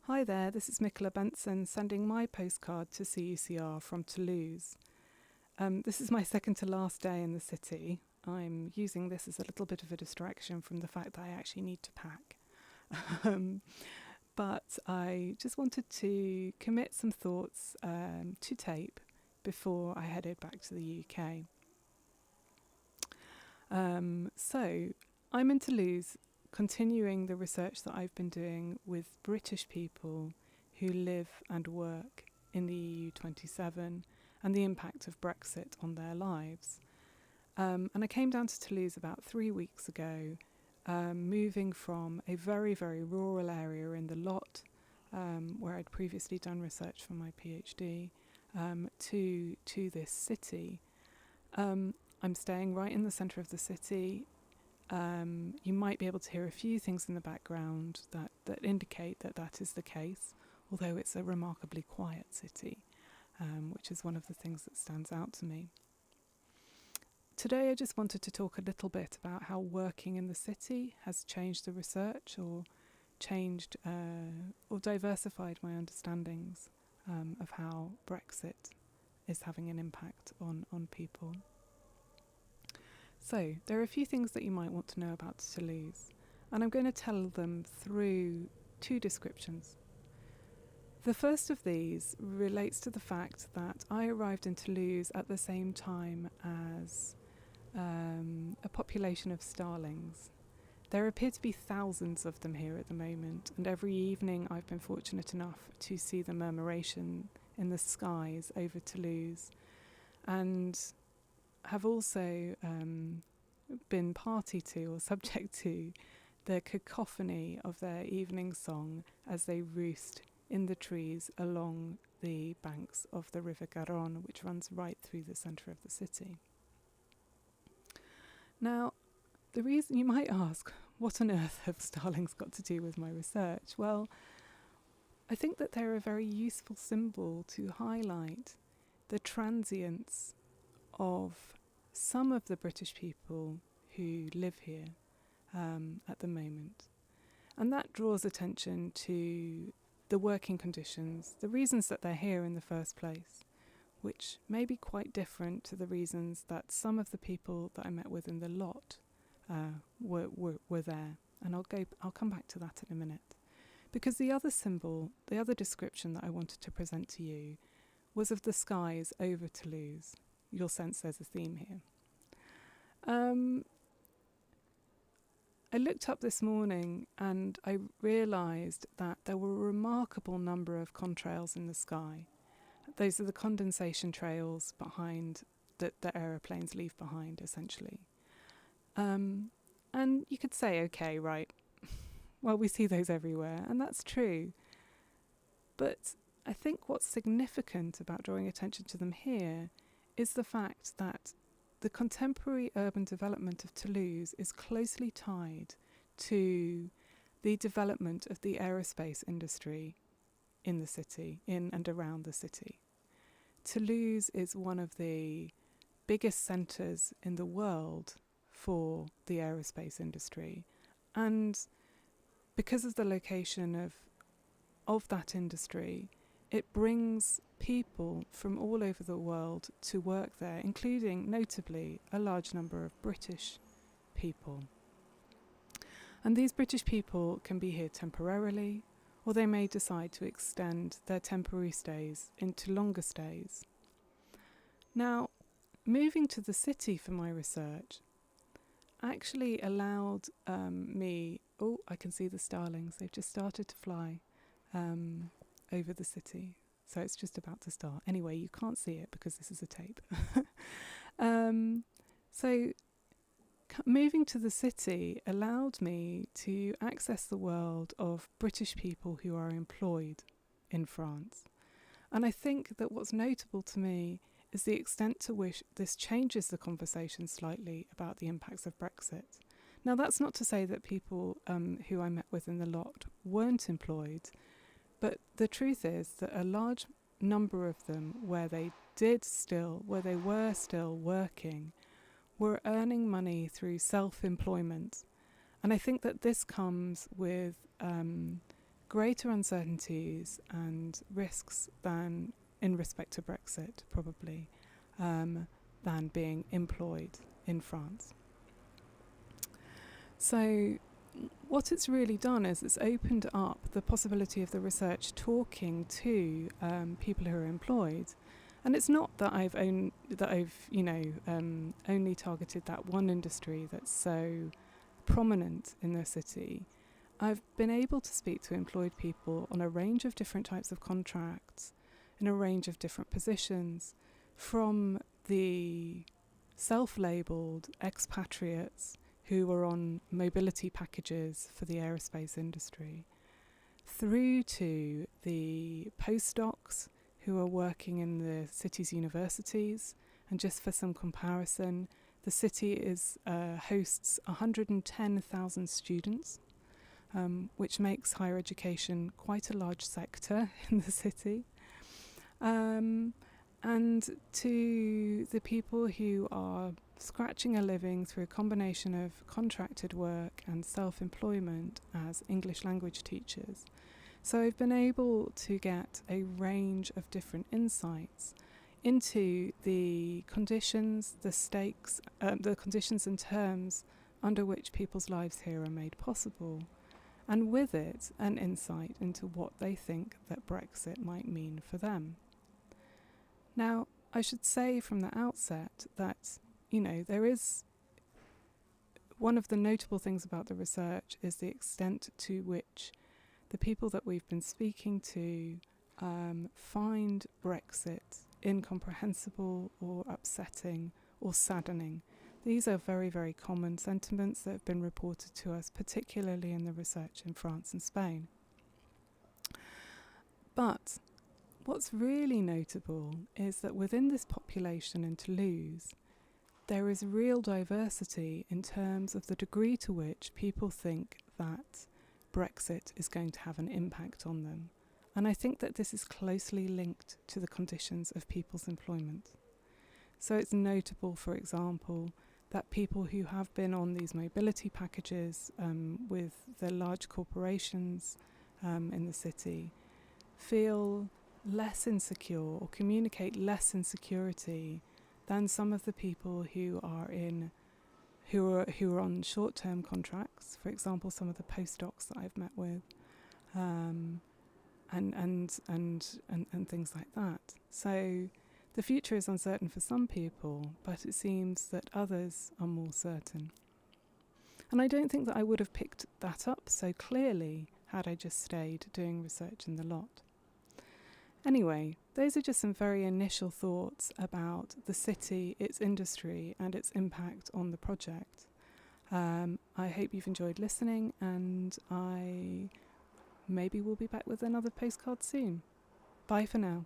Hi there, this is Nicola Benson sending my postcard to CUCR from Toulouse. This is my second to last day in the city. I'm using this as a little bit of a distraction from the fact that I actually need to pack. But I just wanted to commit some thoughts to tape before I headed back to the UK. So I'm in Toulouse, continuing the research that I've been doing with British people who live and work in the EU27 and the impact of Brexit on their lives. And I came down to Toulouse about 3 weeks ago, moving from a very, very rural area in the Lot, where I'd previously done research for my PhD, to this city. I'm staying right in the centre of the city. You might be able to hear a few things in the background that indicate that is the case, although it's a remarkably quiet city, which is one of the things that stands out to me. Today I just wanted to talk a little bit about how working in the city has changed the research or changed or diversified my understandings of how Brexit is having an impact on people. So, there are a few things that you might want to know about Toulouse, and I'm going to tell them through two descriptions. The first of these relates to the fact that I arrived in Toulouse at the same time as a population of starlings. There appear to be thousands of them here at the moment, and every evening I've been fortunate enough to see the murmuration in the skies over Toulouse, and have also been party to or subject to the cacophony of their evening song as they roost in the trees along the banks of the River Garonne, which runs right through the centre of the city. Now, the reason you might ask, what on earth have starlings got to do with my research? Well, I think that they're a very useful symbol to highlight the transience of some of the British people who live here at the moment. And that draws attention to the working conditions, the reasons that they're here in the first place, which may be quite different to the reasons that some of the people that I met with in the Lot were there. And I'll come back to that in a minute. Because the other symbol, the other description that I wanted to present to you was of the skies over Toulouse. You'll sense there's a theme here. I looked up this morning and I realised that there were a remarkable number of contrails in the sky. Those are the condensation trails behind that the aeroplanes leave behind, essentially. And you could say, okay, right, well, we see those everywhere, and that's true. But I think what's significant about drawing attention to them here is the fact that the contemporary urban development of Toulouse is closely tied to the development of the aerospace industry in the city, in and around the city. Toulouse is one of the biggest centres in the world for the aerospace industry, and because of the location of that industry, it brings people from all over the world to work there, including, notably, a large number of British people. And these British people can be here temporarily, or they may decide to extend their temporary stays into longer stays. Now, moving to the city for my research actually allowed me... Oh, I can see the starlings. They've just started to fly over the city. So it's just about to start. Anyway, you can't see it because this is a tape. So moving to the city allowed me to access the world of British people who are employed in France. And I think that what's notable to me is the extent to which this changes the conversation slightly about the impacts of Brexit. Now, that's not to say that people who I met with in the Lot weren't employed, but the truth is that a large number of them where they were still working were earning money through self-employment. And I think that this comes with greater uncertainties and risks than in respect to Brexit, probably, than being employed in France. So what it's really done is it's opened up the possibility of the research talking to people who are employed. And it's not that I've only targeted that one industry that's so prominent in the city. I've been able to speak to employed people on a range of different types of contracts, in a range of different positions, from the self-labelled expatriates who were on mobility packages for the aerospace industry, through to the postdocs who are working in the city's universities. And just for some comparison, the city hosts 110,000 students, which makes higher education quite a large sector in the city. And to the people who are scratching a living through a combination of contracted work and self-employment as English language teachers. So I've been able to get a range of different insights into the conditions, the stakes, the conditions and terms under which people's lives here are made possible, and with it an insight into what they think that Brexit might mean for them. Now, I should say from the outset that, there is one of the notable things about the research is the extent to which the people that we've been speaking to find Brexit incomprehensible or upsetting or saddening. These are very, very common sentiments that have been reported to us, particularly in the research in France and Spain. But what's really notable is that within this population in Toulouse, there is real diversity in terms of the degree to which people think that Brexit is going to have an impact on them. And I think that this is closely linked to the conditions of people's employment. So it's notable, for example, that people who have been on these mobility packages with the large corporations in the city feel less insecure or communicate less insecurity than some of the people who are on short-term contracts. For example, some of the postdocs that I've met with, and things like that. So the future is uncertain for some people, but it seems that others are more certain. And I don't think that I would have picked that up so clearly had I just stayed doing research in the lot. Anyway, those are just some very initial thoughts about the city, its industry, and its impact on the project. I hope you've enjoyed listening, and I maybe will be back with another postcard soon. Bye for now.